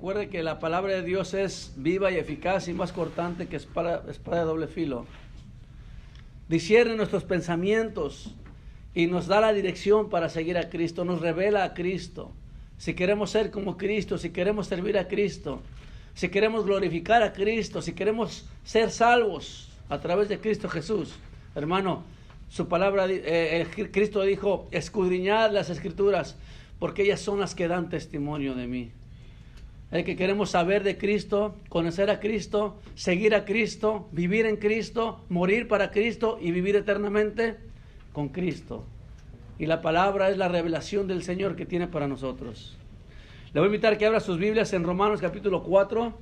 Recuerde que la palabra de Dios es viva y eficaz y más cortante que espada de doble filo. Discierne nuestros pensamientos y nos da la dirección para seguir a Cristo, nos revela a Cristo. Si queremos ser como Cristo, si queremos servir a Cristo, si queremos glorificar a Cristo, si queremos ser salvos a través de Cristo Jesús, hermano, su palabra, Cristo dijo, escudriñad las Escrituras, porque ellas son las que dan testimonio de mí. El que queremos saber de Cristo, conocer a Cristo, seguir a Cristo, vivir en Cristo, morir para Cristo y vivir eternamente con Cristo. Y la palabra es la revelación del Señor que tiene para nosotros. Le voy a invitar a que abra sus Biblias en Romanos capítulo 4.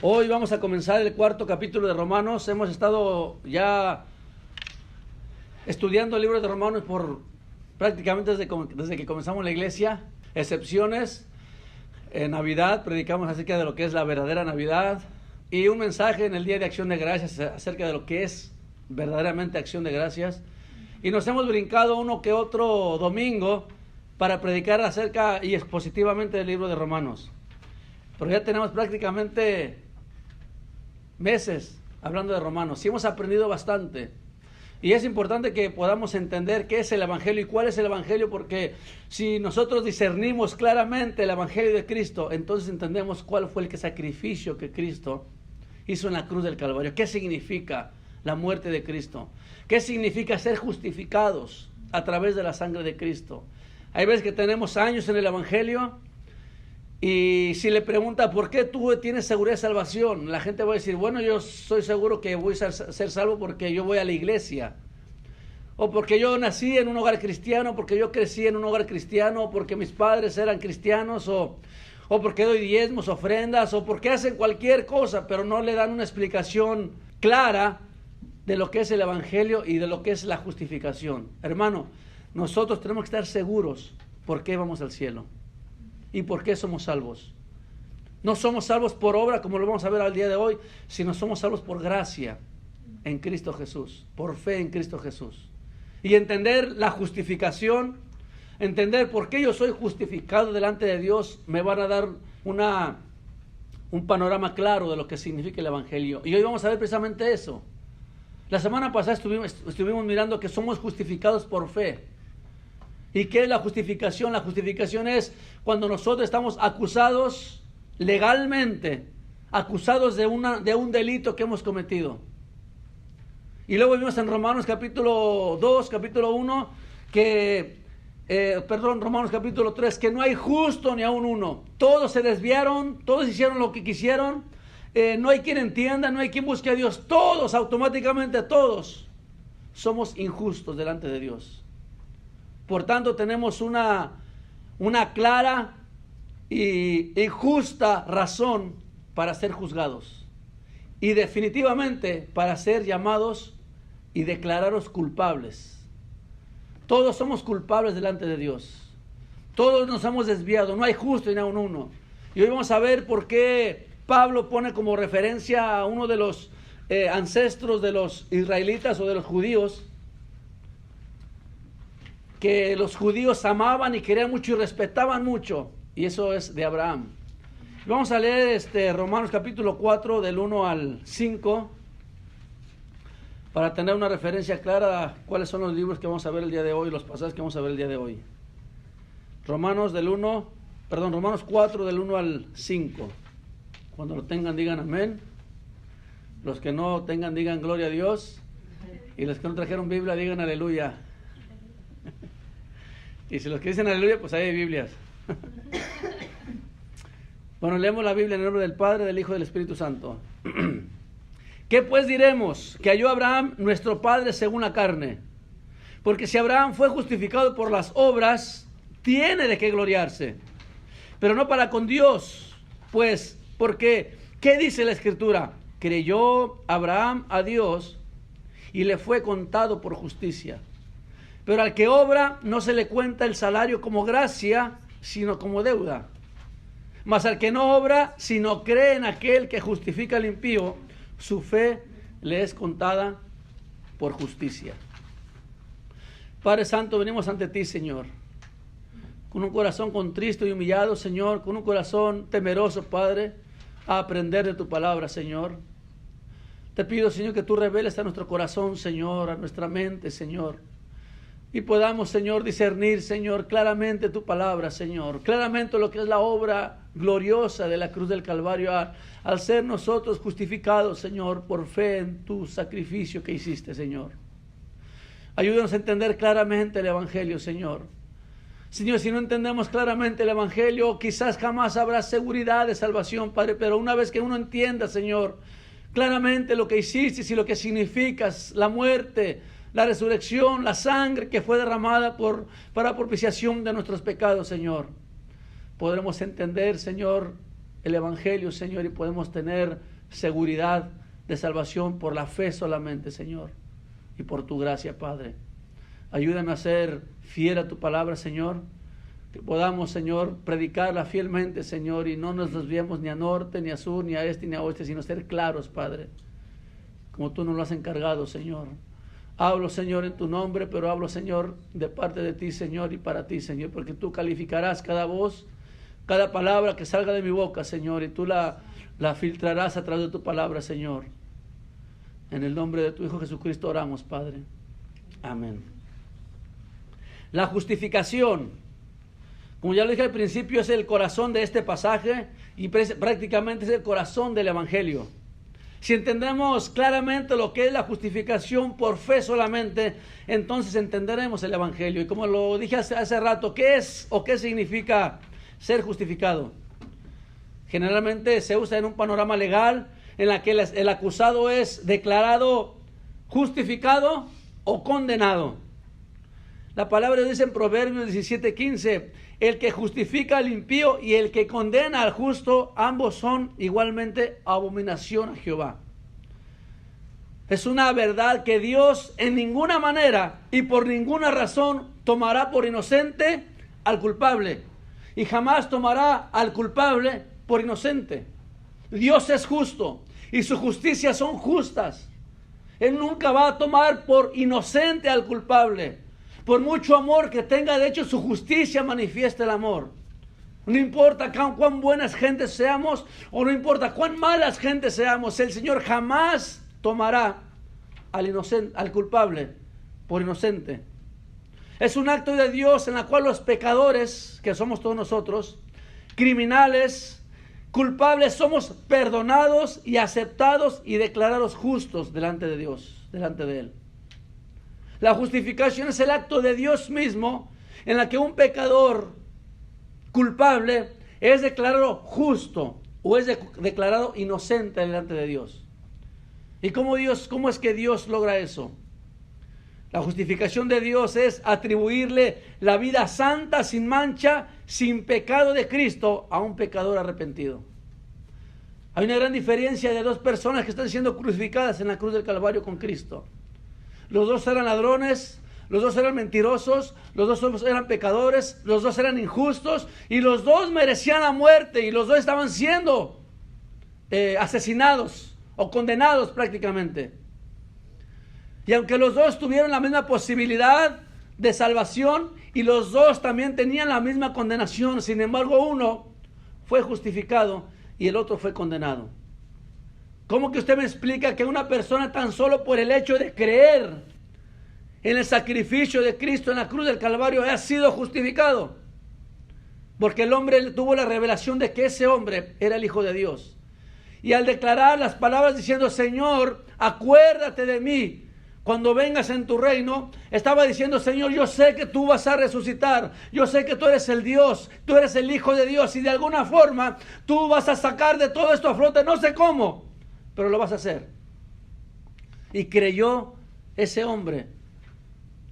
Hoy vamos a comenzar el cuarto capítulo de Romanos. Hemos estado ya estudiando el libro de Romanos prácticamente desde que comenzamos la iglesia. Excepciones. En Navidad predicamos acerca de lo que es la verdadera Navidad. Y un mensaje en el Día de Acción de Gracias acerca de lo que es verdaderamente acción de gracias. Y nos hemos brincado uno que otro domingo para predicar acerca y expositivamente del libro de Romanos. Pero ya tenemos prácticamente meses hablando de Romanos y hemos aprendido bastante. Y es importante que podamos entender qué es el Evangelio y cuál es el Evangelio, porque si nosotros discernimos claramente el Evangelio de Cristo, entonces entendemos cuál fue el sacrificio que Cristo hizo en la cruz del Calvario. ¿Qué significa la muerte de Cristo? ¿Qué significa ser justificados a través de la sangre de Cristo? Hay veces que tenemos años en el Evangelio y si le pregunta ¿por qué tú tienes seguridad de salvación? La gente va a decir, bueno, yo soy seguro que voy a ser salvo porque yo voy a la iglesia, o porque yo nací en un hogar cristiano, porque yo crecí en un hogar cristiano, porque mis padres eran cristianos, o porque doy diezmos, ofrendas, o porque hacen cualquier cosa, pero no le dan una explicación clara de lo que es el Evangelio y de lo que es la justificación. Hermano, nosotros tenemos que estar seguros por qué vamos al cielo y por qué somos salvos. No somos salvos por obra, como lo vamos a ver al día de hoy, sino somos salvos por gracia en Cristo Jesús, por fe en Cristo Jesús. Y entender la justificación, entender por qué yo soy justificado delante de Dios, me van a dar un panorama claro de lo que significa el Evangelio. Y hoy vamos a ver precisamente eso. La semana pasada estuvimos mirando que somos justificados por fe. ¿Y qué es la justificación? La justificación es cuando nosotros estamos acusados legalmente, acusados de un delito que hemos cometido. Y luego vimos en Romanos capítulo 2, capítulo 1, Romanos capítulo 3, que no hay justo ni aun uno. Todos se desviaron, todos hicieron lo que quisieron. No hay quien entienda, no hay quien busque a Dios. Todos, automáticamente todos, somos injustos delante de Dios. Por tanto, tenemos una clara y justa razón para ser juzgados. Y definitivamente para ser llamados y declarados culpables. Todos somos culpables delante de Dios. Todos nos hemos desviado, no hay justo ni aun uno. Y hoy vamos a ver por qué Pablo pone como referencia a uno de los ancestros de los israelitas o de los judíos, que los judíos amaban y querían mucho y respetaban mucho, y eso es de Abraham. Vamos a leer Romanos capítulo 4 del 1 al 5 para tener una referencia clara a cuáles son los libros que vamos a ver el día de hoy, los pasajes que vamos a ver el día de hoy. Romanos 4 del 1 al 5. Cuando lo tengan digan amén. Los que no tengan digan gloria a Dios. Y los que no trajeron Biblia digan aleluya. Y si los que dicen aleluya, pues ahí hay Biblias. Bueno, leemos la Biblia en el nombre del Padre, del Hijo y del Espíritu Santo. ¿Qué pues diremos? Que halló Abraham nuestro padre según la carne. Porque si Abraham fue justificado por las obras, tiene de qué gloriarse, pero no para con Dios. Pues, porque, ¿qué dice la Escritura? Creyó Abraham a Dios y le fue contado por justicia. Pero al que obra no se le cuenta el salario como gracia, sino como deuda. Mas al que no obra, sino cree en aquel que justifica al impío, su fe le es contada por justicia. Padre Santo, venimos ante ti, Señor. con un corazón contristo y humillado, Señor, con un corazón temeroso, Padre, a aprender de tu palabra, Señor. Te pido, Señor, que tú reveles a nuestro corazón, Señor, a nuestra mente, Señor, y podamos, Señor, discernir, Señor, claramente tu palabra, Señor, claramente lo que es la obra gloriosa de la cruz del Calvario, al ser nosotros justificados, Señor, por fe en tu sacrificio que hiciste, Señor. Ayúdanos a entender claramente el Evangelio, Señor. Señor, si no entendemos claramente el Evangelio, quizás jamás habrá seguridad de salvación, Padre, pero una vez que uno entienda, Señor, claramente lo que hiciste y lo que significa la muerte, la resurrección, la sangre que fue derramada para propiciación de nuestros pecados, Señor, podremos entender, Señor, el Evangelio, Señor, y podemos tener seguridad de salvación por la fe solamente, Señor, y por tu gracia, Padre. Ayúdame a ser fiel a tu palabra, Señor, que podamos, Señor, predicarla fielmente, Señor, y no nos desviemos ni a norte, ni a sur, ni a este, ni a oeste, sino ser claros, Padre, como tú nos lo has encargado, Señor. Hablo, Señor, en tu nombre, pero hablo, Señor, de parte de ti, Señor, y para ti, Señor, porque tú calificarás cada voz, cada palabra que salga de mi boca, Señor, y tú la filtrarás a través de tu palabra, Señor. En el nombre de tu Hijo Jesucristo oramos, Padre. Amén. La justificación, como ya lo dije al principio, es el corazón de este pasaje y prácticamente es el corazón del Evangelio. Si entendemos claramente lo que es la justificación por fe solamente, entonces entenderemos el Evangelio. Y como lo dije hace rato, ¿qué es o qué significa ser justificado? Generalmente se usa en un panorama legal en la que el acusado es declarado justificado o condenado. La palabra dice en Proverbios 17:15, el que justifica al impío y el que condena al justo, ambos son igualmente abominación a Jehová. Es una verdad que Dios en ninguna manera y por ninguna razón tomará por inocente al culpable, y jamás tomará al culpable por inocente. Dios es justo y sus justicias son justas. Él nunca va a tomar por inocente al culpable. Por mucho amor que tenga, de hecho su justicia manifiesta el amor. No importa cuán buenas gentes seamos o no importa cuán malas gentes seamos, el Señor jamás tomará al culpable por inocente. Es un acto de Dios en la cual los pecadores, que somos todos nosotros, criminales, culpables, somos perdonados y aceptados y declarados justos delante de Dios, delante de Él. La justificación es el acto de Dios mismo en la que un pecador culpable es declarado justo o es declarado inocente delante de Dios. ¿Y cómo es que Dios logra eso? La justificación de Dios es atribuirle la vida santa, sin mancha, sin pecado de Cristo a un pecador arrepentido. Hay una gran diferencia de dos personas que están siendo crucificadas en la cruz del Calvario con Cristo. Los dos eran ladrones, los dos eran mentirosos, los dos eran pecadores, los dos eran injustos y los dos merecían la muerte y los dos estaban siendo asesinados o condenados prácticamente. Y aunque los dos tuvieron la misma posibilidad de salvación y los dos también tenían la misma condenación, sin embargo uno fue justificado y el otro fue condenado. ¿Cómo que usted me explica que una persona tan solo por el hecho de creer en el sacrificio de Cristo en la cruz del Calvario ha sido justificado? Porque el hombre tuvo la revelación de que ese hombre era el Hijo de Dios. Y al declarar las palabras diciendo, Señor, acuérdate de mí cuando vengas en tu reino, estaba diciendo, Señor, yo sé que tú vas a resucitar, yo sé que tú eres el Dios, tú eres el Hijo de Dios y de alguna forma tú vas a sacar de todo esto a flote, no sé cómo, pero lo vas a hacer. Y creyó ese hombre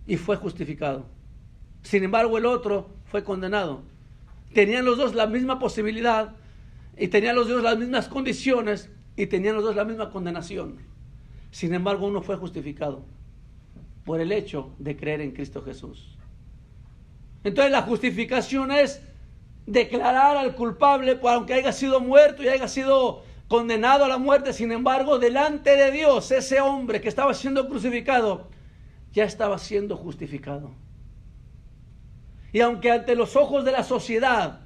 y fue justificado. Sin embargo, el otro fue condenado. Tenían los dos la misma posibilidad y tenían los dos las mismas condiciones y tenían los dos la misma condenación. Sin embargo, uno fue justificado por el hecho de creer en Cristo Jesús. Entonces la justificación es declarar al culpable, aunque haya sido muerto y haya sido condenado a la muerte, sin embargo, delante de Dios, ese hombre que estaba siendo crucificado, ya estaba siendo justificado. Y aunque ante los ojos de la sociedad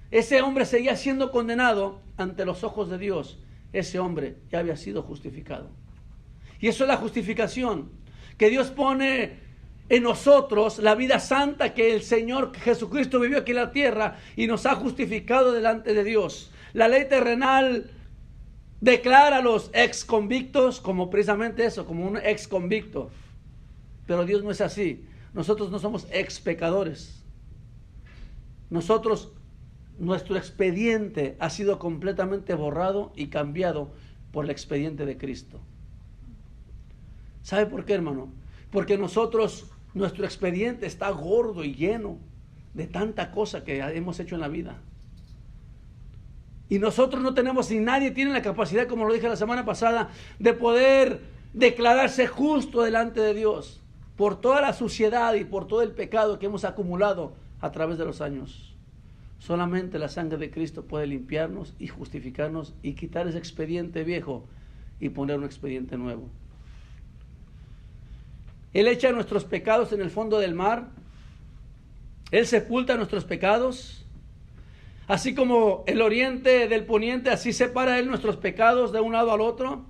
ese hombre seguía siendo condenado, ante los ojos de Dios ese hombre ya había sido justificado. Y eso es la justificación, que Dios pone en nosotros la vida santa que el Señor Jesucristo vivió aquí en la tierra y nos ha justificado delante de Dios. La ley terrenal declara a los ex convictos como precisamente eso, como un ex convicto. Pero Dios no es así. Nosotros no somos ex pecadores. Nuestro expediente ha sido completamente borrado y cambiado por el expediente de Cristo. ¿Sabe por qué, hermano? Porque nuestro expediente está gordo y lleno de tanta cosa que hemos hecho en la vida. Y nosotros no tenemos, ni nadie tiene la capacidad, como lo dije la semana pasada, de poder declararse justo delante de Dios por toda la suciedad y por todo el pecado que hemos acumulado a través de los años. Solamente la sangre de Cristo puede limpiarnos y justificarnos y quitar ese expediente viejo y poner un expediente nuevo. Él echa nuestros pecados en el fondo del mar. Él sepulta nuestros pecados. Así como el oriente del poniente, así separa Él nuestros pecados de un lado al otro.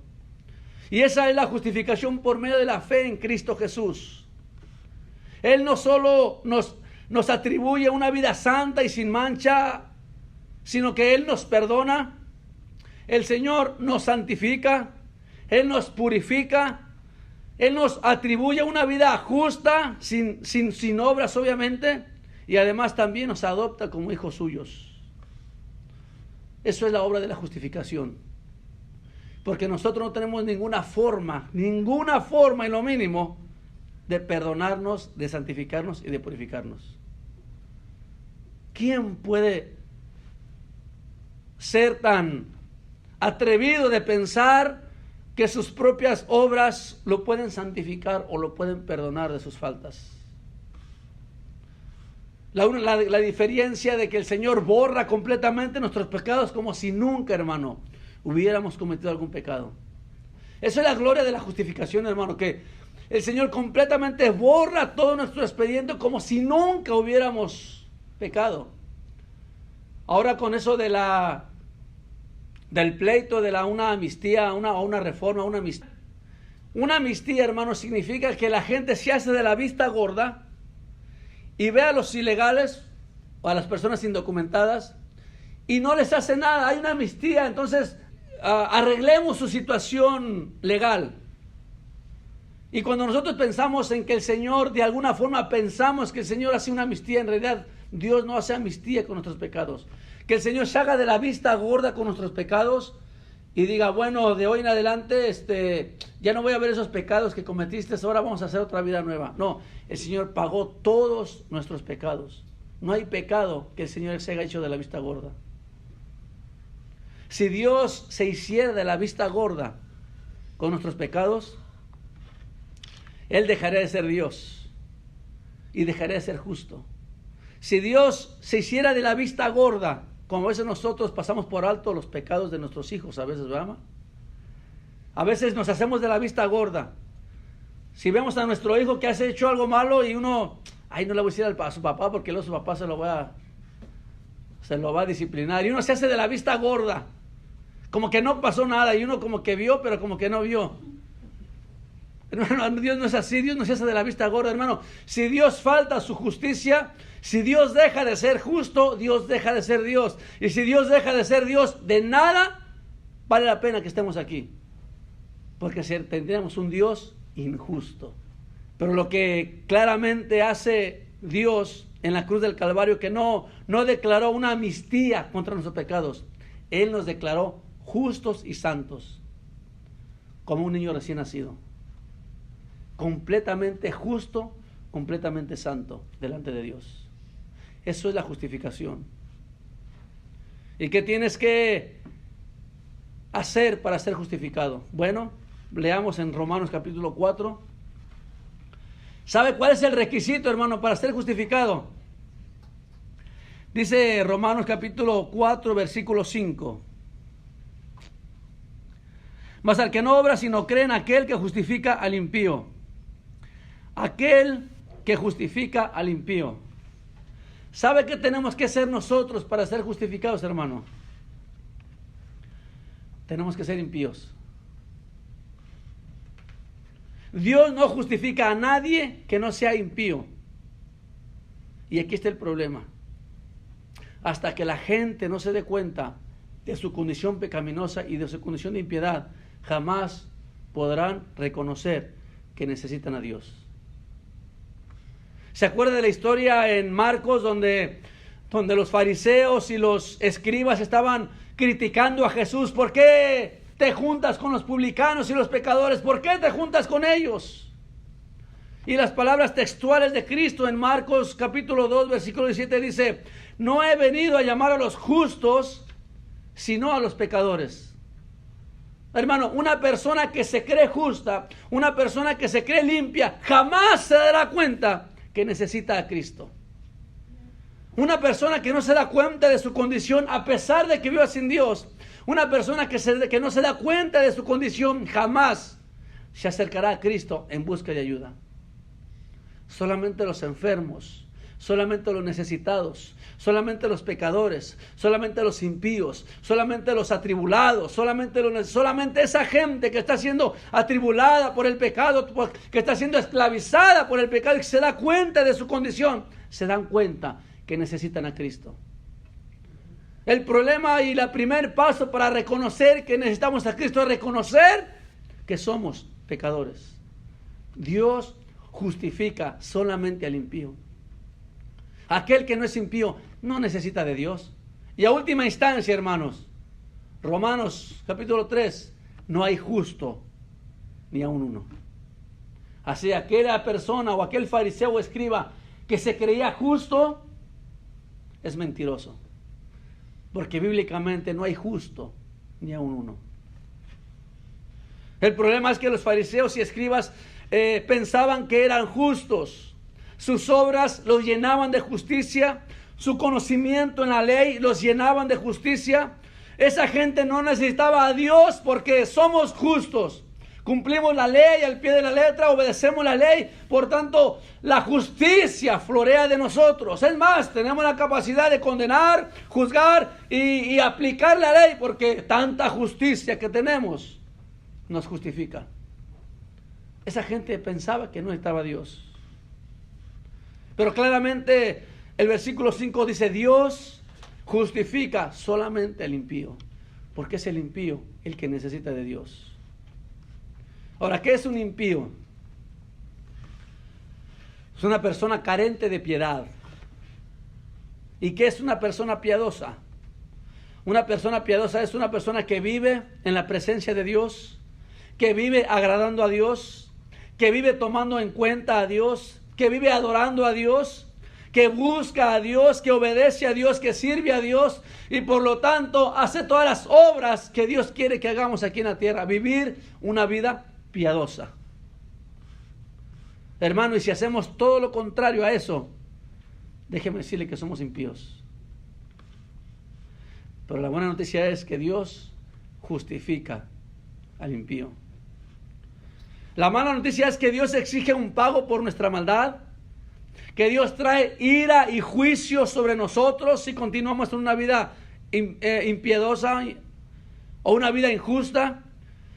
Y esa es la justificación por medio de la fe en Cristo Jesús. Él no solo nos atribuye una vida santa y sin mancha, sino que Él nos perdona. El Señor nos santifica. Él nos purifica. Él nos atribuye una vida justa, sin obras obviamente, y además también nos adopta como hijos suyos. Eso es la obra de la justificación. Porque nosotros no tenemos ninguna forma en lo mínimo, de perdonarnos, de santificarnos y de purificarnos. ¿Quién puede ser tan atrevido de pensar que sus propias obras lo pueden santificar o lo pueden perdonar de sus faltas? La diferencia de que el Señor borra completamente nuestros pecados como si nunca, hermano, hubiéramos cometido algún pecado. Eso es la gloria de la justificación, hermano, que el Señor completamente borra todo nuestro expediente como si nunca hubiéramos pecado. Ahora con eso del pleito de una amnistía, una reforma, una amnistía. Una amnistía, hermano, significa que la gente se hace de la vista gorda y ve a los ilegales o a las personas indocumentadas y no les hace nada. Hay una amnistía, entonces arreglemos su situación legal. Y cuando nosotros pensamos en que el Señor, de alguna forma pensamos que el Señor hace una amnistía, en realidad Dios no hace amnistía con nuestros pecados. Que el Señor se haga de la vista gorda con nuestros pecados y diga, bueno, de hoy en adelante ya no voy a ver esos pecados que cometiste, ahora vamos a hacer otra vida nueva. No, el Señor pagó todos nuestros pecados. No hay pecado que el Señor se haya hecho de la vista gorda. Si Dios se hiciera de la vista gorda con nuestros pecados, Él dejaría de ser Dios y dejaría de ser justo. Si Dios se hiciera de la vista gorda, como a veces nosotros pasamos por alto los pecados de nuestros hijos, a veces, ¿verdad? A veces nos hacemos de la vista gorda. Si vemos a nuestro hijo que ha hecho algo malo y uno, no le voy a decir a su papá porque luego su papá se lo va a disciplinar. Y uno se hace de la vista gorda, como que no pasó nada, y uno como que vio, pero como que no vio. Hermano, Dios no es así, Dios no se hace de la vista gorda, hermano. Si Dios falta su justicia, si Dios deja de ser justo, Dios deja de ser Dios. Y si Dios deja de ser Dios, de nada vale la pena que estemos aquí. Porque tendríamos un Dios injusto. Pero lo que claramente hace Dios en la cruz del Calvario, que no declaró una amnistía contra nuestros pecados. Él nos declaró justos y santos, como un niño recién nacido. Completamente justo, completamente santo delante de Dios. Eso es la justificación. ¿Y qué tienes que hacer para ser justificado? Bueno, leamos en Romanos capítulo 4. ¿Sabe cuál es el requisito, hermano, para ser justificado? Dice Romanos capítulo 4, versículo 5. Mas al que no obra, sino cree en aquel que justifica al impío. Aquel que justifica al impío. ¿Sabe qué tenemos que ser nosotros para ser justificados, hermano? Tenemos que ser impíos. Dios no justifica a nadie que no sea impío. Y aquí está el problema. Hasta que la gente no se dé cuenta de su condición pecaminosa y de su condición de impiedad, jamás podrán reconocer que necesitan a Dios. ¿Se acuerda de la historia en Marcos donde los fariseos y los escribas estaban criticando a Jesús? ¿Por qué te juntas con los publicanos y los pecadores? ¿Por qué te juntas con ellos? Y las palabras textuales de Cristo en Marcos capítulo 2 versículo 17 dice: no he venido a llamar a los justos, sino a los pecadores. Hermano, una persona que se cree justa, una persona que se cree limpia, jamás se dará cuenta que necesita a Cristo. Una persona que no se da cuenta de su condición a pesar de que viva sin Dios, una persona que no se da cuenta de su condición, jamás se acercará a Cristo en busca de ayuda. Solamente los enfermos, solamente los necesitados, solamente los pecadores, solamente los impíos, solamente los atribulados, solamente esa gente que está siendo atribulada por el pecado, que está siendo esclavizada por el pecado y que se da cuenta de su condición, se dan cuenta que necesitan a Cristo. El problema y el primer paso para reconocer que necesitamos a Cristo es reconocer que somos pecadores. Dios justifica solamente al impío. Aquel que no es impío no necesita de Dios. Y a última instancia, hermanos, Romanos capítulo 3, no hay justo ni aun uno. Así, aquella persona o aquel fariseo o escriba que se creía justo es mentiroso, porque bíblicamente no hay justo ni aun uno. El problema es que los fariseos y escribas pensaban que eran justos. Sus obras los llenaban de justicia, su conocimiento en la ley los llenaban de justicia. Esa gente no necesitaba a Dios porque somos justos. Cumplimos la ley al pie de la letra, obedecemos la ley, por tanto la justicia florea de nosotros. Es más, tenemos la capacidad de condenar, juzgar y aplicar la ley, porque tanta justicia que tenemos nos justifica. Esa gente pensaba que no necesitaba a Dios. Pero claramente el versículo 5 dice: Dios justifica solamente al impío, porque es el impío el que necesita de Dios. Ahora, ¿qué es un impío? Es una persona carente de piedad. ¿Y qué es una persona piadosa? Una persona piadosa es una persona que vive en la presencia de Dios, que vive agradando a Dios, que vive tomando en cuenta a Dios, que vive adorando a Dios, que busca a Dios, que obedece a Dios, que sirve a Dios y por lo tanto hace todas las obras que Dios quiere que hagamos aquí en la tierra. Vivir una vida piadosa. Hermano, y si hacemos todo lo contrario a eso, déjeme decirle que somos impíos. Pero la buena noticia es que Dios justifica al impío. La mala noticia es que Dios exige un pago por nuestra maldad, que Dios trae ira y juicio sobre nosotros si continuamos en una vida impiedosa o una vida injusta,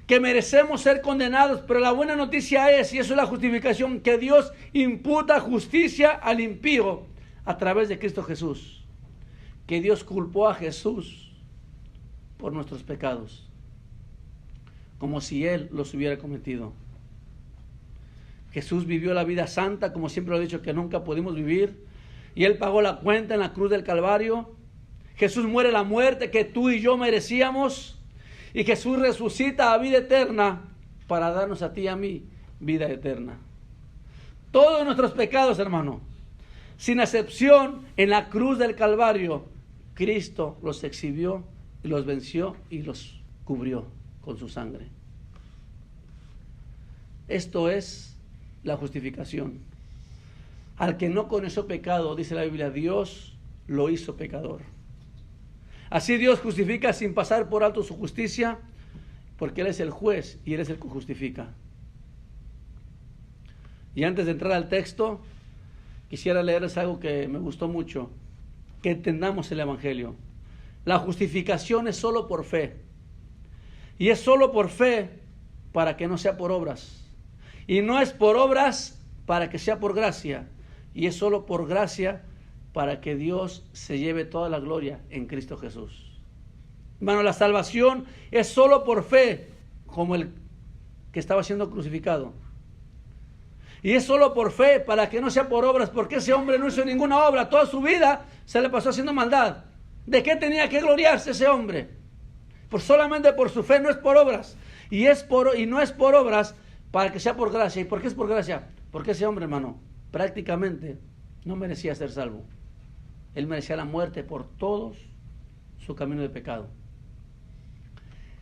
que merecemos ser condenados. Pero la buena noticia es, y eso es la justificación, que Dios imputa justicia al impío a través de Cristo Jesús, que Dios culpó a Jesús por nuestros pecados, como si Él los hubiera cometido. Jesús vivió la vida santa, como siempre lo he dicho, que nunca pudimos vivir, y Él pagó la cuenta en la cruz del Calvario. Jesús muere la muerte que tú y yo merecíamos, y Jesús resucita a vida eterna para darnos a ti y a mí vida eterna. Todos nuestros pecados, hermano, sin excepción, en la cruz del Calvario, Cristo los exhibió y los venció y los cubrió con su sangre. Esto es la justificación. Al que no conoció pecado, dice la Biblia, Dios lo hizo pecador. Así Dios justifica sin pasar por alto su justicia, porque Él es el juez y Él es el que justifica. Y antes de entrar al texto, quisiera leerles algo que me gustó mucho. que entendamos el Evangelio. La justificación es solo por fe. Y es solo por fe para que no sea por obras. Y no es por obras para que sea por gracia. Y es solo por gracia para que Dios se lleve toda la gloria en Cristo Jesús. Hermano, la salvación es solo por fe, como el que estaba siendo crucificado. Y es solo por fe, para que no sea por obras, porque ese hombre no hizo ninguna obra. Toda su vida se le pasó haciendo maldad. ¿De qué tenía que gloriarse ese hombre? Pues solamente por su fe, no es por obras. Y no es por obras para que sea por gracia. ¿Y por qué es por gracia? Porque ese hombre, hermano, prácticamente no merecía ser salvo. Él merecía la muerte por todos su camino de pecado.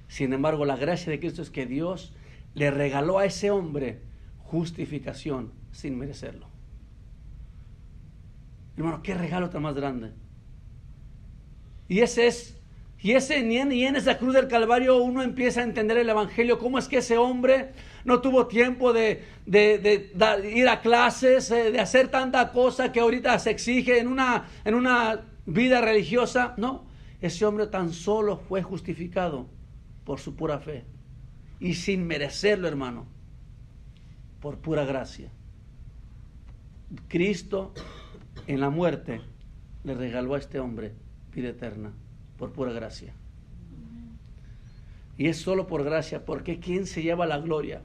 Sin embargo, la gracia de Cristo es que Dios le regaló a ese hombre justificación sin merecerlo. Hermano, qué regalo tan más grande. Y en esa cruz del Calvario uno empieza a entender el Evangelio, cómo es que ese hombre no tuvo tiempo de ir a clases, de hacer tanta cosa que ahorita se exige en una vida religiosa. No, ese hombre tan solo fue justificado por su pura fe y sin merecerlo, hermano, por pura gracia. Cristo en la muerte le regaló a este hombre vida eterna por pura gracia. Y es solo por gracia, porque ¿quién se lleva la gloria?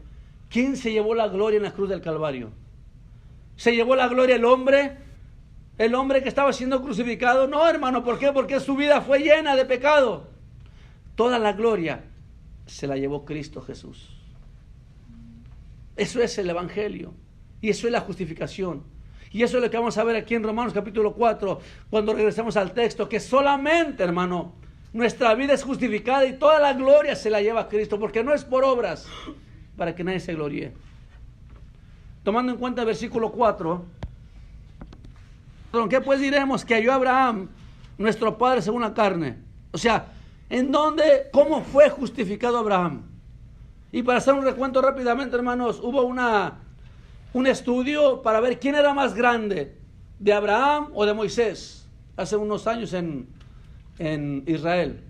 ¿Quién se llevó la gloria en la cruz del Calvario? ¿Se llevó la gloria el hombre? ¿El hombre que estaba siendo crucificado? No, hermano, ¿por qué? Porque su vida fue llena de pecado. Toda la gloria se la llevó Cristo Jesús. Eso es el Evangelio. Y eso es la justificación. Y eso es lo que vamos a ver aquí en Romanos capítulo 4, cuando regresemos al texto, que solamente, hermano, nuestra vida es justificada y toda la gloria se la lleva a Cristo, porque no es por obras, para que nadie se gloríe. Tomando en cuenta el versículo 4, ¿qué pues diremos? Que halló Abraham, nuestro padre según la carne. O sea, ¿cómo fue justificado Abraham? Y para hacer un recuento rápidamente, hermanos, hubo un estudio para ver quién era más grande, de Abraham o de Moisés, hace unos años en Israel.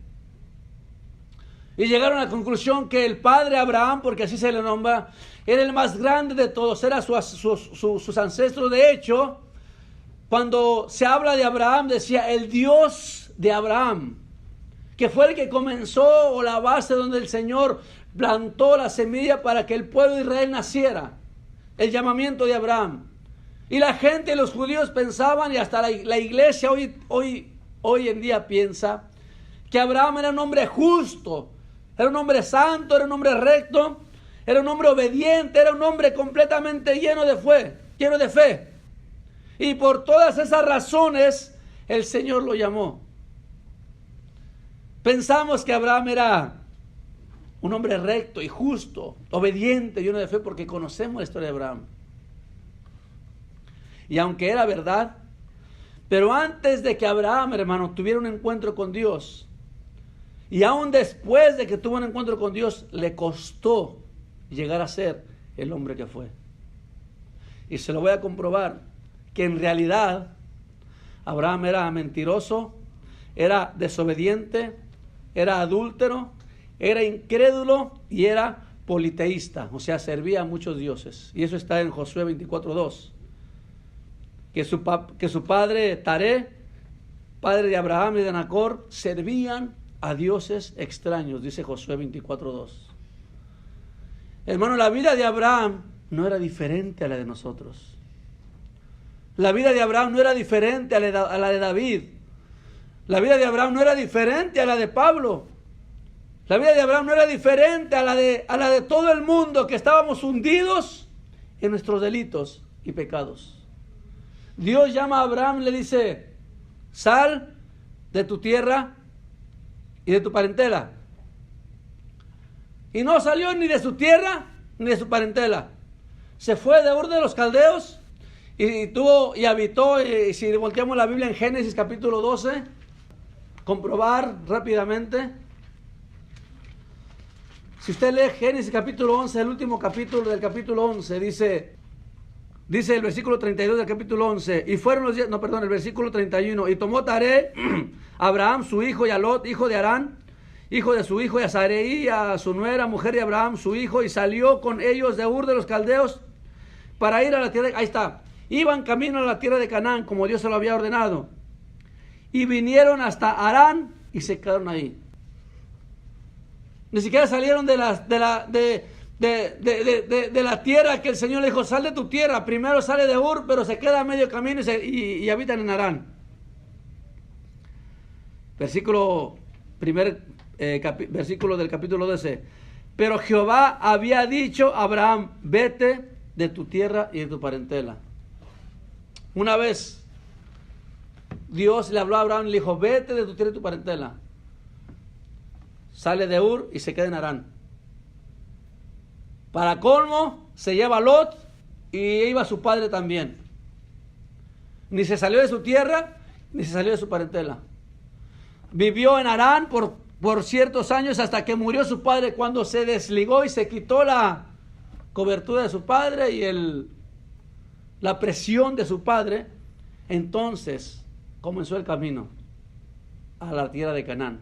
Y llegaron a la conclusión que el padre Abraham, porque así se le nombra, era el más grande de todos, era sus ancestros. De hecho, cuando se habla de Abraham, decía el Dios de Abraham, que fue el que comenzó, o la base donde el Señor plantó la semilla para que el pueblo de Israel naciera. El llamamiento de Abraham. Y la gente, los judíos pensaban, y hasta la iglesia hoy en día piensa, que Abraham era un hombre justo, era un hombre santo, era un hombre recto, era un hombre obediente, era un hombre completamente lleno de fe. Y por todas esas razones, el Señor lo llamó. Pensamos que Abraham era un hombre recto y justo, obediente, lleno de fe, porque conocemos la historia de Abraham. Y aunque era verdad, pero antes de que Abraham, hermano, tuviera un encuentro con Dios, y aún después de que tuvo un encuentro con Dios, le costó llegar a ser el hombre que fue. Y se lo voy a comprobar, que en realidad Abraham era mentiroso, era desobediente, era adúltero, era incrédulo y era politeísta, o sea, servía a muchos dioses. Y eso está en Josué 24:2. Que su padre Taré, padre de Abraham y de Nacor, servían a dioses extraños, dice Josué 24:2. Hermano, la vida de Abraham no era diferente a la de nosotros. La vida de Abraham no era diferente a la de David. La vida de Abraham no era diferente a la de Pablo. La vida de Abraham no era diferente a la de todo el mundo, que estábamos hundidos en nuestros delitos y pecados. Dios llama a Abraham y le dice: sal de tu tierra y de tu parentela. Y no salió ni de su tierra ni de su parentela. Se fue de Ur de los Caldeos y habitó. Y si volteamos la Biblia en Génesis capítulo 12, comprobar rápidamente. Si usted lee Génesis capítulo 11, el último capítulo del capítulo 11, dice: Dice el versículo 32 del capítulo 11, y fueron los días, no, perdón, el versículo 31, y tomó Taré, Abraham su hijo, y a Lot, hijo de Harán, hijo de su hijo, y a Sarai, a su nuera, mujer de Abraham, su hijo, y salió con ellos de Ur de los Caldeos para ir a la tierra, ahí está, iban camino a la tierra de Canaán, como Dios se lo había ordenado, y vinieron hasta Harán, y se quedaron ahí. Ni siquiera salieron de la tierra que el Señor le dijo, sal de tu tierra. Primero sale de Ur, pero se queda a medio camino y habitan en Harán. Versículo del capítulo 12. Pero Jehová había dicho a Abraham, vete de tu tierra y de tu parentela. Una vez Dios le habló a Abraham y le dijo, vete de tu tierra y tu parentela. Sale de Ur y se queda en Harán. Para colmo, se lleva a Lot y iba su padre también. Ni se salió de su tierra, ni se salió de su parentela. Vivió en Harán por ciertos años hasta que murió su padre, cuando se desligó y se quitó la cobertura de su padre y la presión de su padre. Entonces comenzó el camino a la tierra de Canaán.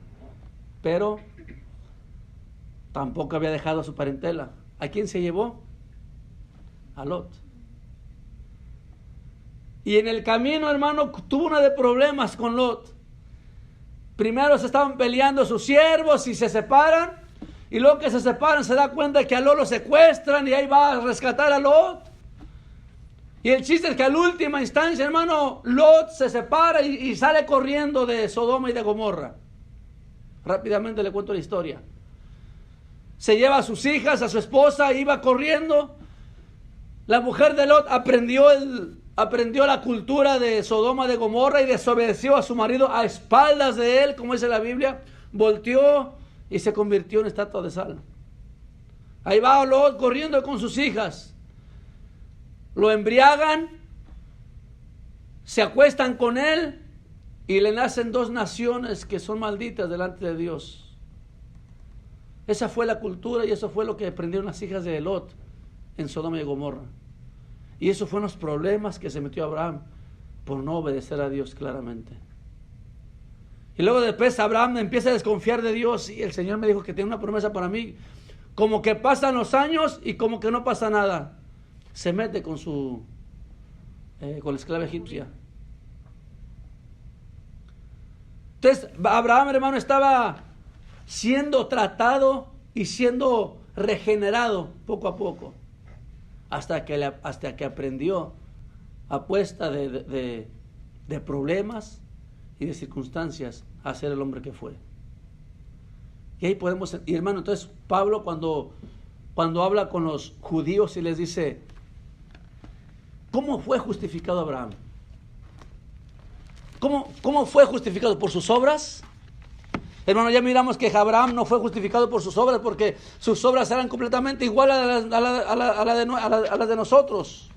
Pero tampoco había dejado a su parentela. ¿A quién se llevó? A Lot. Y en el camino, hermano, tuvo una de problemas con Lot. Primero se estaban peleando sus siervos y se separan. Y luego que se separan se da cuenta que a Lot lo secuestran y ahí va a rescatar a Lot. Y el chiste es que a la última instancia, hermano, Lot se separa y sale corriendo de Sodoma y de Gomorra. Rápidamente le cuento la historia. Se lleva a sus hijas, a su esposa, iba corriendo. La mujer de Lot aprendió la cultura de Sodoma, de Gomorra, y desobedeció a su marido a espaldas de él, como dice la Biblia. Volteó y se convirtió en estatua de sal. Ahí va Lot corriendo con sus hijas. Lo embriagan, se acuestan con él y le nacen 2 naciones que son malditas delante de Dios. Esa fue la cultura y eso fue lo que aprendieron las hijas de Lot en Sodoma y Gomorra. Y eso fueron los problemas que se metió Abraham por no obedecer a Dios claramente. Y luego después Abraham empieza a desconfiar de Dios, y el Señor me dijo que tiene una promesa para mí. Como que pasan los años y como que no pasa nada. Se mete con la esclava egipcia. Entonces Abraham, hermano, estaba siendo tratado y siendo regenerado poco a poco, hasta que aprendió, a puesta de problemas y de circunstancias, a ser el hombre que fue. Y ahí podemos, y hermano, entonces Pablo cuando habla con los judíos y les dice, ¿cómo fue justificado Abraham? ¿Cómo fue justificado? ¿Por sus obras? Hermano, ya miramos que Abraham no fue justificado por sus obras, porque sus obras eran completamente iguales a las de nosotros.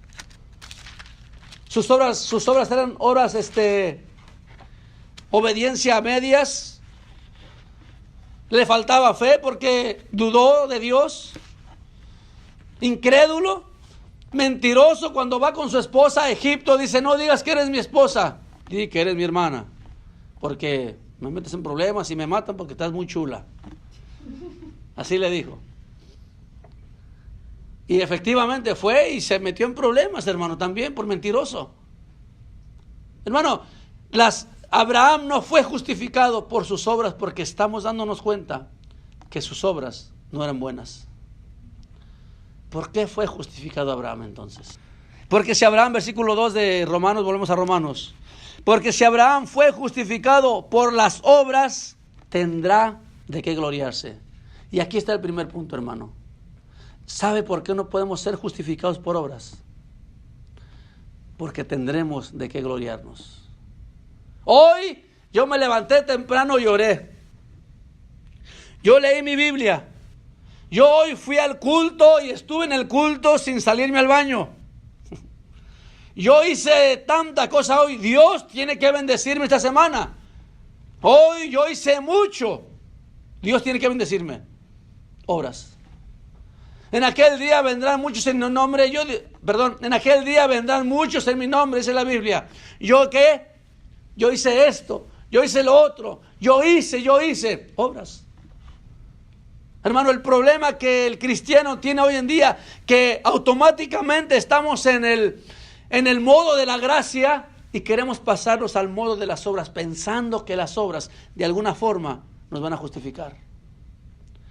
Sus obras eran obras, obediencia a medias. Le faltaba fe porque dudó de Dios. Incrédulo, mentiroso, cuando va con su esposa a Egipto, dice, no digas que eres mi esposa, di que eres mi hermana, porque me metes en problemas y me matan porque estás muy chula. Así le dijo. Y efectivamente fue y se metió en problemas, hermano, también por mentiroso. Hermano, Abraham no fue justificado por sus obras, porque estamos dándonos cuenta que sus obras no eran buenas. ¿Por qué fue justificado Abraham entonces? Porque si Abraham, versículo 2 de Romanos, volvemos a Romanos. Porque si Abraham fue justificado por las obras, tendrá de qué gloriarse. Y aquí está el primer punto, hermano. ¿Sabe por qué no podemos ser justificados por obras? Porque tendremos de qué gloriarnos. Hoy yo me levanté temprano y oré. Yo leí mi Biblia. Yo hoy fui al culto y estuve en el culto sin salirme al baño. Yo hice tanta cosa hoy. Dios tiene que bendecirme esta semana. Hoy yo hice mucho. Dios tiene que bendecirme. Obras. En aquel día vendrán muchos en mi nombre. En aquel día vendrán muchos en mi nombre, dice la Biblia. ¿Yo qué? Yo hice esto, yo hice lo otro, yo hice obras. Hermano, el problema que el cristiano tiene hoy en día, que automáticamente estamos en el modo de la gracia y queremos pasarnos al modo de las obras, pensando que las obras de alguna forma nos van a justificar.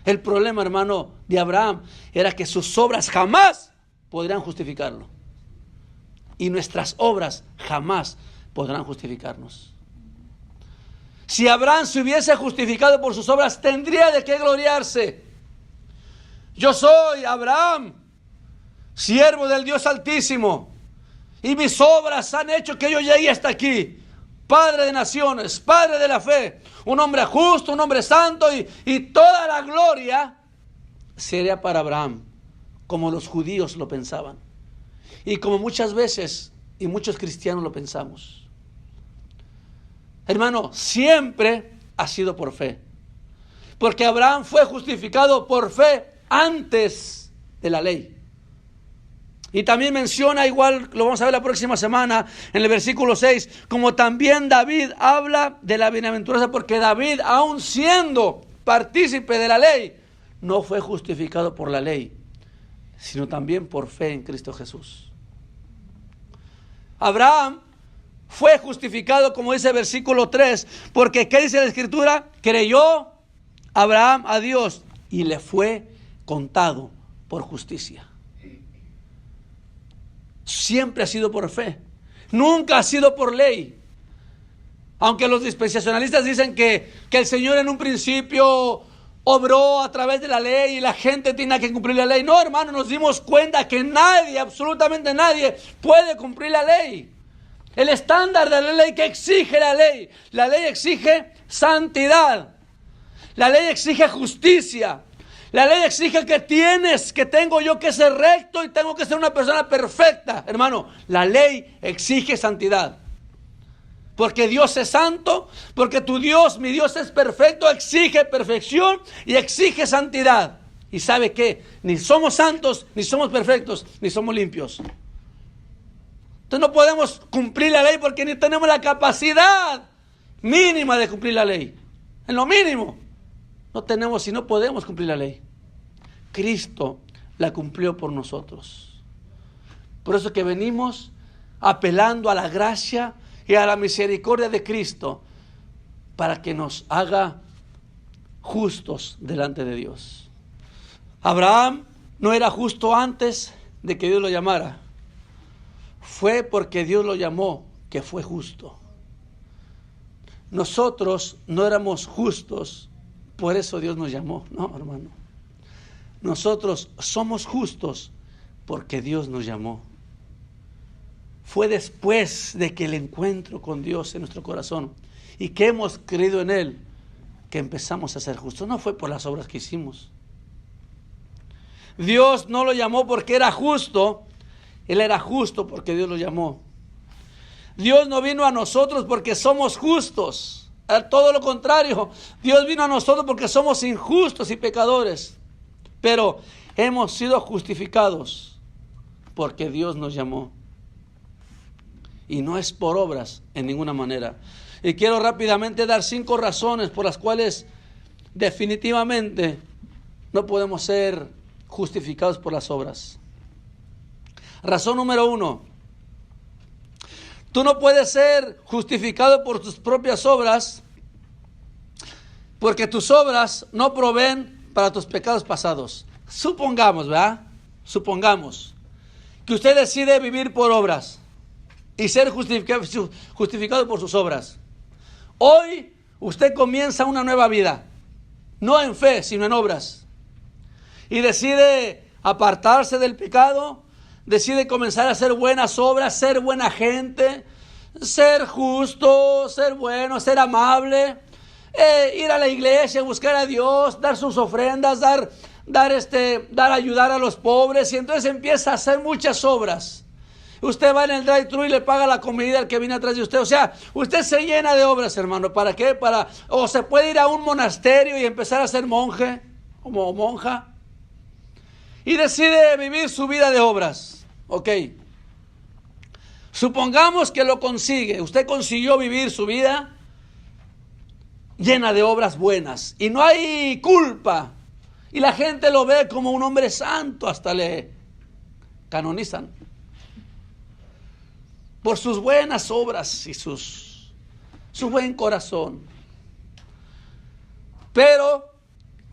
El problema, hermano, de Abraham era que sus obras jamás podrían justificarlo. Y nuestras obras jamás podrán justificarnos. Si Abraham se hubiese justificado por sus obras, tendría de qué gloriarse. Yo soy Abraham, siervo del Dios Altísimo, y mis obras han hecho que yo llegue hasta aquí. Padre de naciones, padre de la fe, un hombre justo, un hombre santo, y toda la gloria sería para Abraham, como los judíos lo pensaban, y como muchas veces y muchos cristianos lo pensamos. Hermano, siempre ha sido por fe, porque Abraham fue justificado por fe antes de la ley. Y también menciona, igual lo vamos a ver la próxima semana, en el versículo 6, como también David habla de la bienaventuranza, porque David, aun siendo partícipe de la ley, no fue justificado por la ley, sino también por fe en Cristo Jesús. Abraham fue justificado, como dice el versículo 3, porque ¿qué dice la Escritura? Creyó Abraham a Dios y le fue contado por justicia. Siempre ha sido por fe, nunca ha sido por ley. Aunque los dispensacionalistas dicen que el Señor en un principio obró a través de la ley y la gente tenía que cumplir la ley. No, hermano, nos dimos cuenta que nadie, absolutamente nadie, puede cumplir la ley. El estándar de la ley que exige la ley exige santidad, la ley exige justicia. La ley exige que tengo yo que ser recto y tengo que ser una persona perfecta. Hermano, la ley exige santidad. Porque Dios es santo, porque tu Dios, mi Dios es perfecto, exige perfección y exige santidad. ¿Y sabe qué? Ni somos santos, ni somos perfectos, ni somos limpios. Entonces no podemos cumplir la ley porque ni tenemos la capacidad mínima de cumplir la ley. En lo mínimo. No tenemos y no podemos cumplir la ley. Cristo la cumplió por nosotros. Por eso que venimos apelando a la gracia y a la misericordia de Cristo para que nos haga justos delante de Dios. Abraham no era justo antes de que Dios lo llamara. Fue porque Dios lo llamó que fue justo. Nosotros no éramos justos, por eso Dios nos llamó. No, hermano. Nosotros somos justos porque Dios nos llamó. Fue después de que el encuentro con Dios en nuestro corazón y que hemos creído en Él que empezamos a ser justos. No fue por las obras que hicimos. Dios no lo llamó porque era justo. Él era justo porque Dios lo llamó. Dios no vino a nosotros porque somos justos. Todo lo contrario, Dios vino a nosotros porque somos injustos y pecadores. Pero hemos sido justificados porque Dios nos llamó. Y no es por obras en ninguna manera. Y quiero rápidamente dar 5 razones por las cuales definitivamente no podemos ser justificados por las obras. Razón número 1. Tú no puedes ser justificado por tus propias obras porque tus obras no proveen para tus pecados pasados. Supongamos, ¿verdad? Supongamos que usted decide vivir por obras y ser justificado por sus obras. Hoy usted comienza una nueva vida, no en fe, sino en obras. Y decide apartarse del pecado, decide comenzar a hacer buenas obras, ser buena gente, ser justo, ser bueno, ser amable, ir a la iglesia, buscar a Dios, dar sus ofrendas, dar ayudar a los pobres, y entonces empieza a hacer muchas obras. Usted va en el drive-thru y le paga la comida al que viene atrás de usted. O sea, usted se llena de obras, hermano. ¿Para qué? O se puede ir a un monasterio y empezar a ser monje o monja. y decide vivir su vida de obras. Ok. Supongamos que lo consigue. Usted consiguió vivir su vida llena de obras buenas y no hay culpa. Y la gente lo ve como un hombre santo, hasta le canonizan por sus buenas obras y su buen corazón. Pero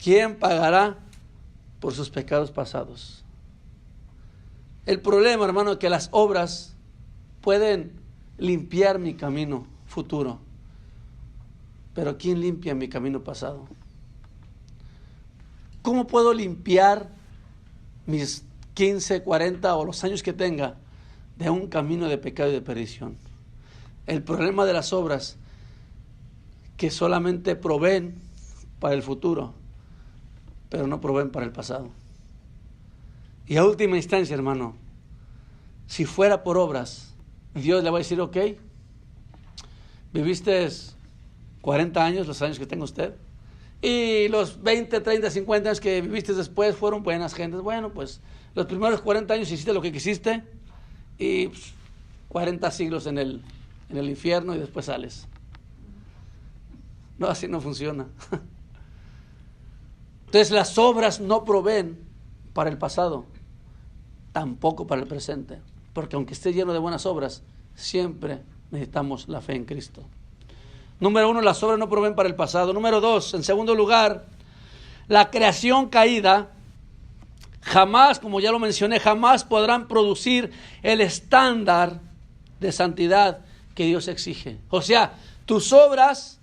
¿quién pagará por sus pecados pasados? El problema, hermano, es que las obras pueden limpiar mi camino futuro, pero ¿quién limpia mi camino pasado? ¿Cómo puedo limpiar mis 15, 40 o los años que tenga de un camino de pecado y de perdición? El problema de las obras que solamente proveen para el futuro, pero no proveen para el pasado. Y a última instancia, hermano, si fuera por obras, Dios le va a decir, ok, viviste 40 años, los años que tenga usted, y los 20, 30, 50 años que viviste después fueron buenas gentes. Bueno, pues los primeros 40 años hiciste lo que quisiste y 40 siglos en el infierno y después sales. No, así no funciona. Entonces las obras no proveen para el pasado, tampoco para el presente, porque aunque esté lleno de buenas obras, siempre necesitamos la fe en Cristo. Número 1, las obras no proveen para el pasado. Número 2, en segundo lugar, la creación caída jamás, como ya lo mencioné, jamás podrán producir el estándar de santidad que Dios exige. O sea, tus obras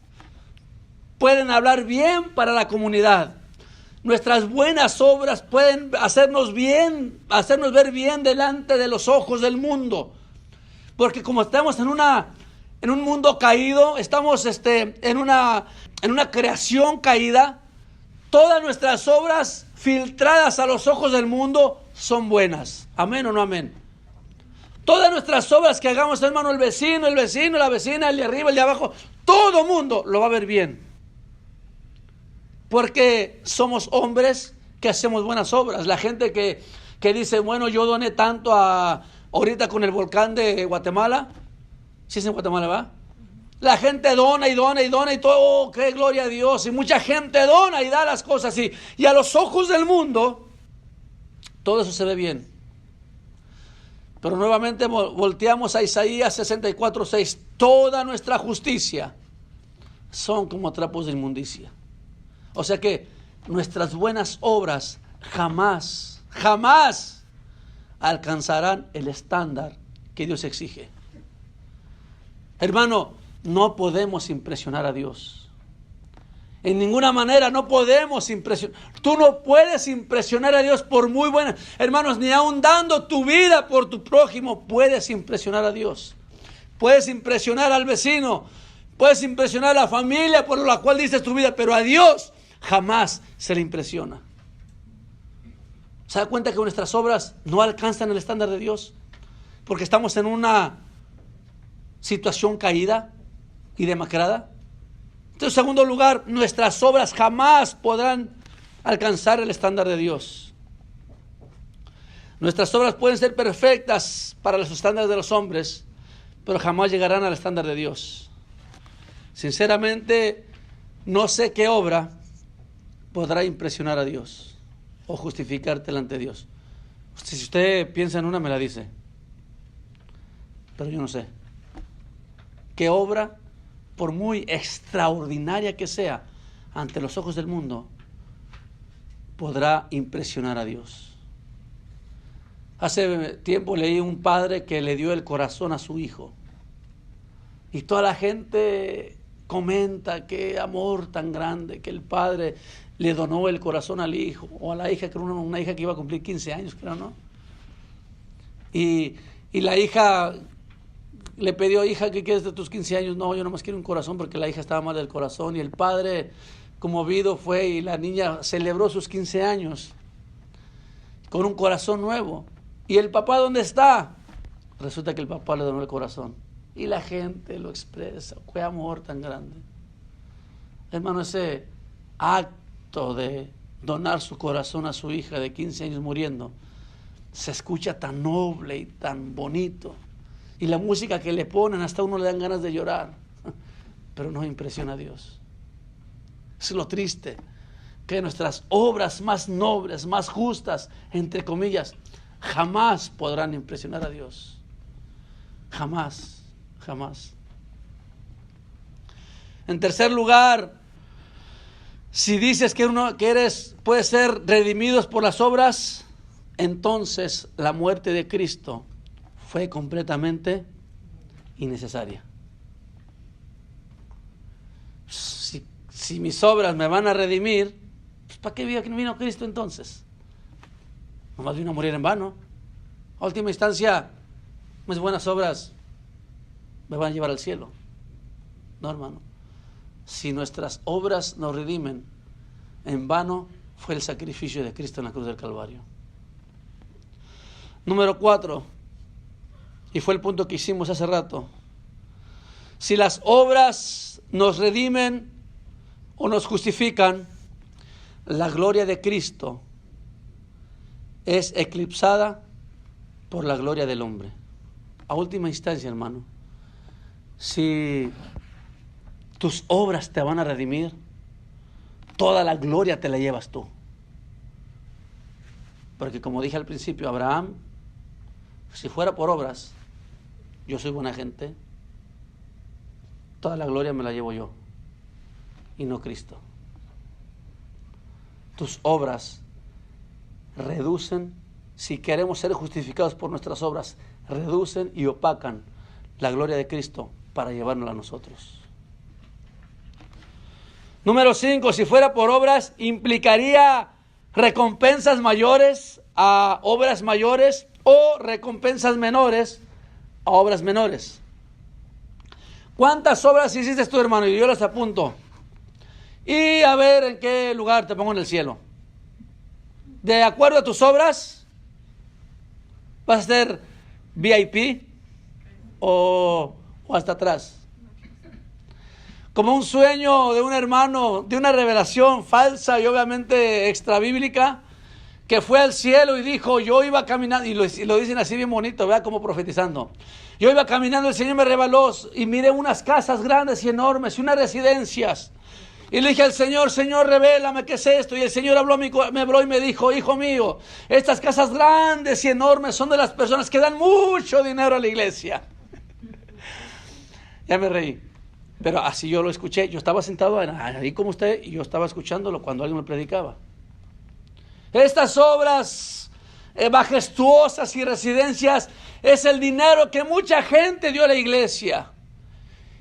pueden hablar bien para la comunidad. Nuestras buenas obras pueden hacernos ver bien delante de los ojos del mundo. Porque como estamos en un mundo caído, estamos en una creación caída, todas nuestras obras filtradas a los ojos del mundo son buenas. ¿Amén o no amén? Todas nuestras obras que hagamos, hermano, el vecino, la vecina, el de arriba, el de abajo, todo mundo lo va a ver bien. Porque somos hombres que hacemos buenas obras. La gente que dice, bueno, yo doné tanto ahorita con el volcán de Guatemala. ¿Sí es en Guatemala, va? La gente dona y todo, oh, qué gloria a Dios. Y mucha gente dona y da las cosas así. Y a los ojos del mundo, todo eso se ve bien. Pero nuevamente volteamos a Isaías 64:6. Toda nuestra justicia son como trapos de inmundicia. O sea que nuestras buenas obras jamás alcanzarán el estándar que Dios exige. Hermano, no podemos impresionar a Dios. En ninguna manera no podemos impresionar. Tú no puedes impresionar a Dios por muy buena. Hermanos, ni aun dando tu vida por tu prójimo puedes impresionar a Dios. Puedes impresionar al vecino. Puedes impresionar a la familia por la cual diste tu vida. Pero a Dios jamás se le impresiona. ¿Se da cuenta que nuestras obras no alcanzan el estándar de Dios? Porque estamos en una situación caída y demacrada. Entonces, en segundo lugar, nuestras obras jamás podrán alcanzar el estándar de Dios. Nuestras obras pueden ser perfectas para los estándares de los hombres, pero jamás llegarán al estándar de Dios. Sinceramente, no sé qué obra podrá impresionar a Dios o justificarte delante de Dios. Si usted piensa en una, me la dice. Pero yo no sé. ¿Qué obra, por muy extraordinaria que sea, ante los ojos del mundo, podrá impresionar a Dios? Hace tiempo leí un padre que le dio el corazón a su hijo. Y toda la gente comenta qué amor tan grande, que el padre le donó el corazón al hijo, o a la hija, que era una hija que iba a cumplir 15 años, creo, ¿no? Y la hija le pidió, hija, ¿qué quieres de tus 15 años? No, yo nomás quiero un corazón, porque la hija estaba mal del corazón. Y el padre, conmovido, fue y la niña celebró sus 15 años con un corazón nuevo. ¿Y el papá dónde está? Resulta que el papá le donó el corazón. Y la gente lo expresa. ¡Qué amor tan grande! Hermano, ese acto de donar su corazón a su hija de 15 años muriendo, se escucha tan noble y tan bonito. Y la música que le ponen, hasta uno le dan ganas de llorar. Pero no impresiona a Dios. Es lo triste, que nuestras obras más nobles, más justas, entre comillas, jamás podrán impresionar a Dios. Jamás, jamás. En tercer lugar, si dices que puedes ser redimidos por las obras, entonces la muerte de Cristo fue completamente innecesaria. Si mis obras me van a redimir, pues ¿para qué vino Cristo entonces? Nomás vino a morir en vano. A última instancia, mis buenas obras me van a llevar al cielo. No, hermano. Si nuestras obras nos redimen, en vano fue el sacrificio de Cristo en la cruz del Calvario. Número 4, y fue el punto que hicimos hace rato. Si las obras nos redimen o nos justifican, la gloria de Cristo es eclipsada por la gloria del hombre. A última instancia, hermano, si tus obras te van a redimir, toda la gloria te la llevas tú. Porque como dije al principio, Abraham, si fuera por obras, yo soy buena gente, toda la gloria me la llevo yo y no Cristo. Tus obras reducen, si queremos ser justificados por nuestras obras, reducen y opacan la gloria de Cristo para llevárnosla a nosotros. Número 5, si fuera por obras, implicaría recompensas mayores a obras mayores o recompensas menores a obras menores. ¿Cuántas obras hiciste tú, hermano? Y yo las apunto. Y a ver en qué lugar te pongo en el cielo. De acuerdo a tus obras, vas a ser VIP o hasta atrás. Como un sueño de un hermano, de una revelación falsa y obviamente extrabíblica, que fue al cielo y dijo, yo iba caminando, y lo dicen así bien bonito, ¿verdad? Como profetizando. Yo iba caminando, el Señor me reveló y miré unas casas grandes y enormes y unas residencias. Y le dije al Señor, Señor, revélame qué es esto. Y el Señor me habló y me dijo, hijo mío, estas casas grandes y enormes son de las personas que dan mucho dinero a la iglesia. Ya me reí. Pero así yo lo escuché. Yo estaba sentado ahí como usted y yo estaba escuchándolo cuando alguien me predicaba. Estas obras majestuosas y residencias es el dinero que mucha gente dio a la iglesia.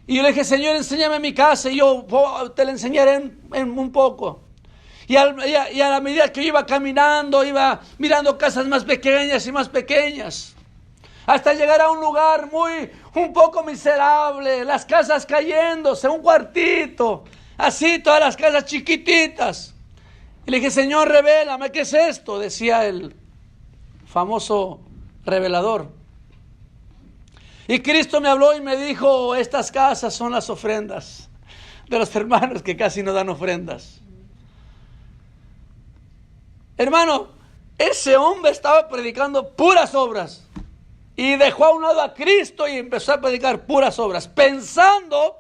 Y yo le dije, Señor, enséñame mi casa y yo te la enseñaré en un poco. Y a la medida que yo iba caminando, iba mirando casas más pequeñas y más pequeñas. Hasta llegar a un lugar un poco miserable, las casas cayéndose, un cuartito, así todas las casas chiquititas. Y le dije, Señor, revélame, ¿qué es esto? Decía el famoso revelador. Y Cristo me habló y me dijo, estas casas son las ofrendas de los hermanos que casi no dan ofrendas. Hermano, ese hombre estaba predicando puras obras. Y dejó a un lado a Cristo y empezó a predicar puras obras, pensando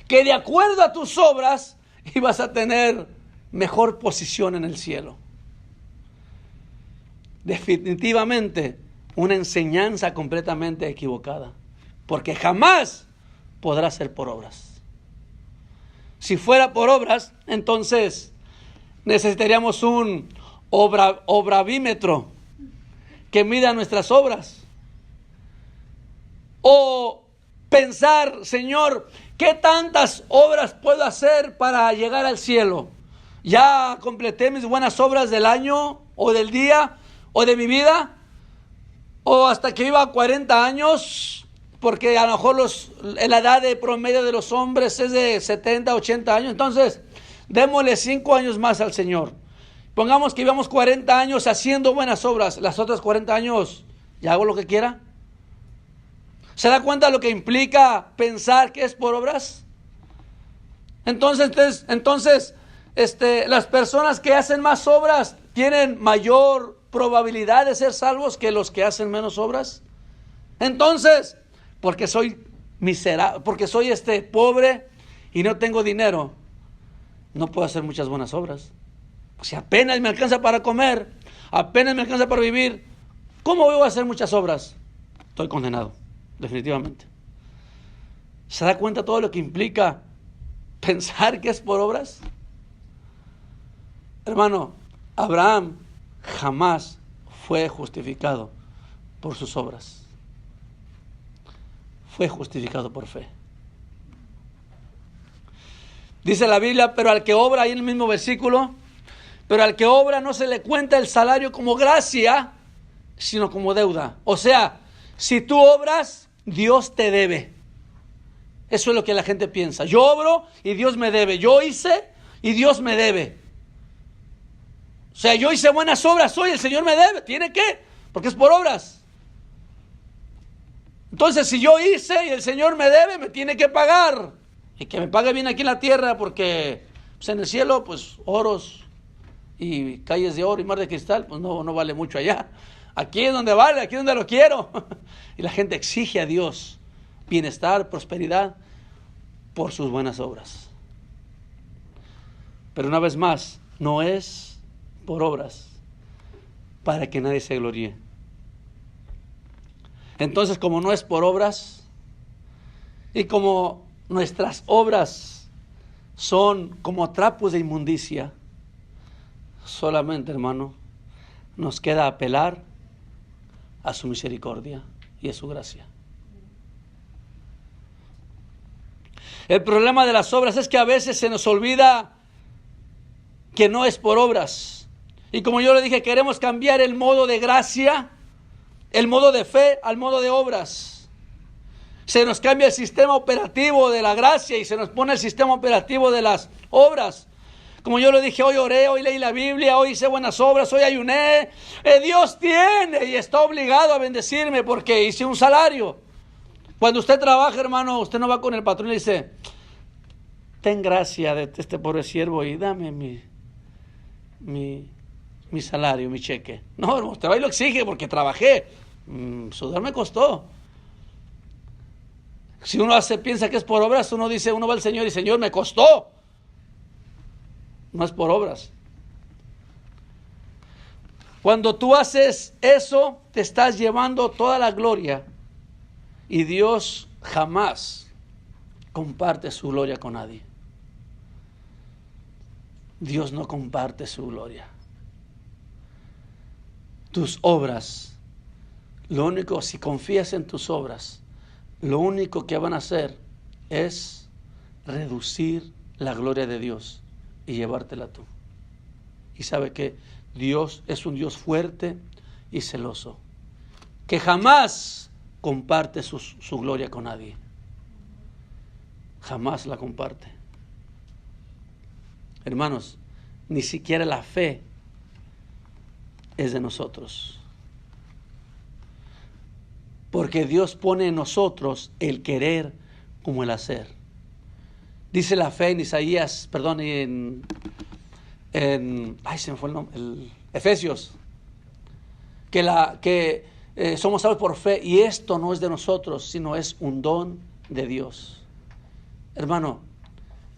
que de acuerdo a tus obras ibas a tener mejor posición en el cielo. Definitivamente una enseñanza completamente equivocada, porque jamás podrá ser por obras. Si fuera por obras, entonces necesitaríamos un obravímetro que mida nuestras obras. O pensar, Señor, ¿qué tantas obras puedo hacer para llegar al cielo? ¿Ya completé mis buenas obras del año o del día o de mi vida? ¿O hasta que iba a 40 años? Porque a lo mejor la edad de promedio de los hombres es de 70, 80 años. Entonces, démosle 5 años más al Señor. Pongamos que íbamos 40 años haciendo buenas obras. Las otras 40 años, ¿ya hago lo que quiera? ¿Se da cuenta de lo que implica pensar que es por obras? Entonces las personas que hacen más obras tienen mayor probabilidad de ser salvos que los que hacen menos obras. Entonces, porque soy miserable, porque soy pobre y no tengo dinero, no puedo hacer muchas buenas obras. Si apenas me alcanza para comer, apenas me alcanza para vivir, ¿cómo voy a hacer muchas obras? Estoy condenado, definitivamente. ¿Se da cuenta todo lo que implica pensar que es por obras? Hermano, Abraham jamás fue justificado por sus obras. Fue justificado por fe. Dice la Biblia, pero al que obra, ahí en el mismo versículo, pero al que obra no se le cuenta el salario como gracia, sino como deuda. O sea, si tú obras, Dios te debe. Eso es lo que la gente piensa. Yo obro y Dios me debe. Yo hice y Dios me debe. O sea, yo hice buenas obras hoy, el Señor me debe. ¿Tiene que? Porque es por obras. Entonces, si yo hice y el Señor me debe, me tiene que pagar. Y que me pague bien aquí en la tierra, porque pues en el cielo, pues oros y calles de oro y mar de cristal, pues no vale mucho allá. Aquí es donde vale, aquí es donde lo quiero. Y la gente exige a Dios bienestar, prosperidad, por sus buenas obras. Pero una vez más, no es por obras, para que nadie se gloríe. Entonces, como no es por obras, y como nuestras obras son como trapos de inmundicia, solamente, hermano, nos queda apelar a su misericordia y a su gracia. El problema de las obras es que a veces se nos olvida que no es por obras. Y como yo le dije, queremos cambiar el modo de gracia, el modo de fe, al modo de obras. Se nos cambia el sistema operativo de la gracia y se nos pone el sistema operativo de las obras. Como yo le dije, hoy oré, hoy leí la Biblia, hoy hice buenas obras, hoy ayuné. Dios tiene y está obligado a bendecirme porque hice un salario. Cuando usted trabaja, hermano, usted no va con el patrón y le dice, ten gracia de este pobre siervo y dame mi salario, mi cheque. No, hermano, usted va y lo exige porque trabajé. Sudar me costó. Si uno piensa que es por obras, uno va al Señor y Señor, me costó. No es por obras. Cuando tú haces eso, te estás llevando toda la gloria. Y Dios jamás comparte su gloria con nadie. Dios no comparte su gloria. Tus obras, si confías en tus obras, lo único que van a hacer es reducir la gloria de Dios y llevártela tú. Y sabe que Dios es un Dios fuerte y celoso, que jamás comparte su gloria con nadie. Jamás la comparte. Hermanos, ni siquiera la fe es de nosotros. Porque Dios pone en nosotros el querer como el hacer. Dice la fe en Isaías, se me fue el nombre, Efesios, que somos salvos por fe, y esto no es de nosotros, sino es un don de Dios. Hermano,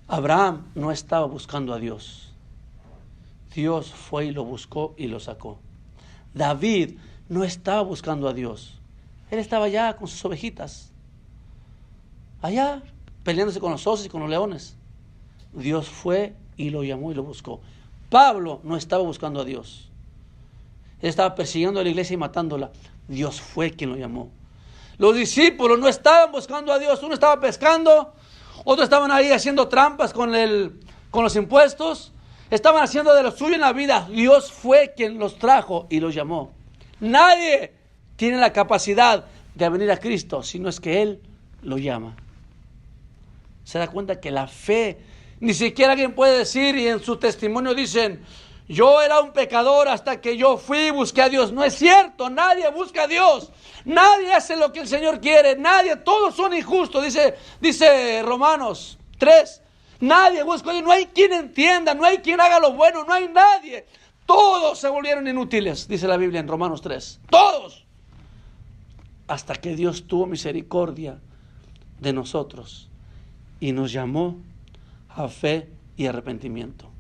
Abraham no estaba buscando a Dios. Dios fue y lo buscó y lo sacó. David no estaba buscando a Dios. Él estaba allá con sus ovejitas, allá peleándose con los osos y con los leones. Dios fue y lo llamó y lo buscó. Pablo no estaba buscando a Dios. Él estaba persiguiendo a la iglesia y matándola. Dios fue quien lo llamó. Los discípulos no estaban buscando a Dios. Uno estaba pescando, otros estaban ahí haciendo trampas con los impuestos. Estaban haciendo de lo suyo en la vida. Dios fue quien los trajo y los llamó. Nadie tiene la capacidad de venir a Cristo, sino es que Él lo llama. Se da cuenta que la fe, ni siquiera alguien puede decir, y en su testimonio dicen, yo era un pecador hasta que yo fui y busqué a Dios. No es cierto, nadie busca a Dios, nadie hace lo que el Señor quiere, todos son injustos, dice Romanos 3, Nadie buscó a Dios, no hay quien entienda, no hay quien haga lo bueno, no hay nadie. Todos se volvieron inútiles, dice la Biblia en Romanos 3. Todos. Hasta que Dios tuvo misericordia de nosotros y nos llamó a fe y arrepentimiento.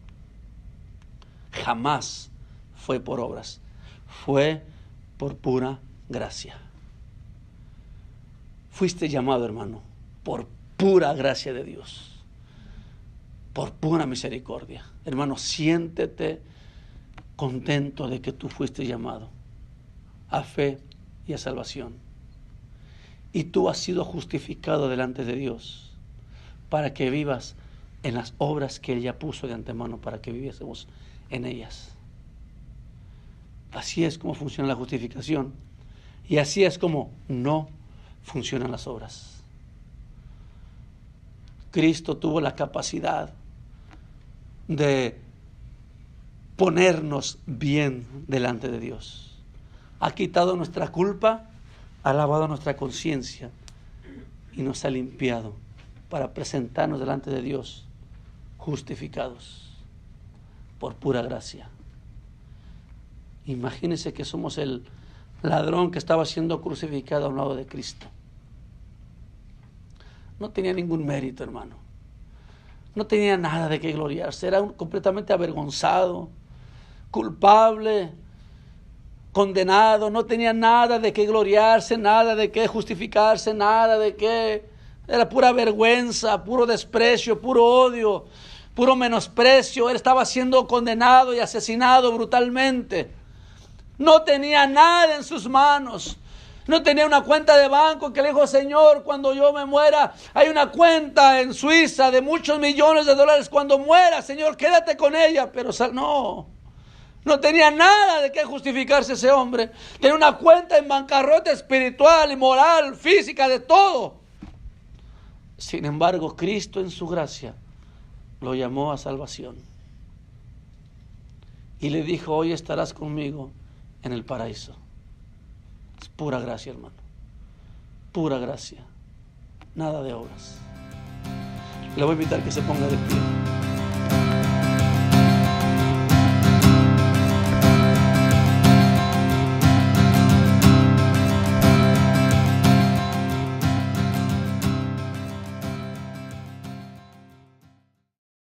Jamás fue por obras, fue por pura gracia. Fuiste llamado, hermano, por pura gracia de Dios, por pura misericordia. Hermano, siéntete contento de que tú fuiste llamado a fe y a salvación. Y tú has sido justificado delante de Dios para que vivas en las obras que Él ya puso de antemano para que viviésemos en ellas. Así es como funciona la justificación y así es como no funcionan las obras. Cristo tuvo la capacidad de ponernos bien delante de Dios. Ha quitado nuestra culpa, ha lavado nuestra conciencia y nos ha limpiado para presentarnos delante de Dios justificados por pura gracia. Imagínense que somos el ladrón que estaba siendo crucificado a un lado de Cristo. No tenía ningún mérito, hermano. No tenía nada de qué gloriarse. Era completamente avergonzado, culpable, condenado. No tenía nada de qué gloriarse, nada de qué justificarse, nada de qué. Era pura vergüenza, puro desprecio, puro odio, puro menosprecio. Él estaba siendo condenado y asesinado brutalmente. No tenía nada en sus manos. No tenía una cuenta de banco que le dijo: Señor, cuando yo me muera, hay una cuenta en Suiza de muchos millones de dólares. Cuando muera, Señor, quédate con ella. Pero no tenía nada de qué justificarse ese hombre. Tenía una cuenta en bancarrota espiritual y moral, física, de todo. Sin embargo, Cristo en su gracia lo llamó a salvación. Y le dijo: hoy estarás conmigo en el paraíso. Es pura gracia, hermano. Pura gracia. Nada de obras. Le voy a invitar que se ponga de pie.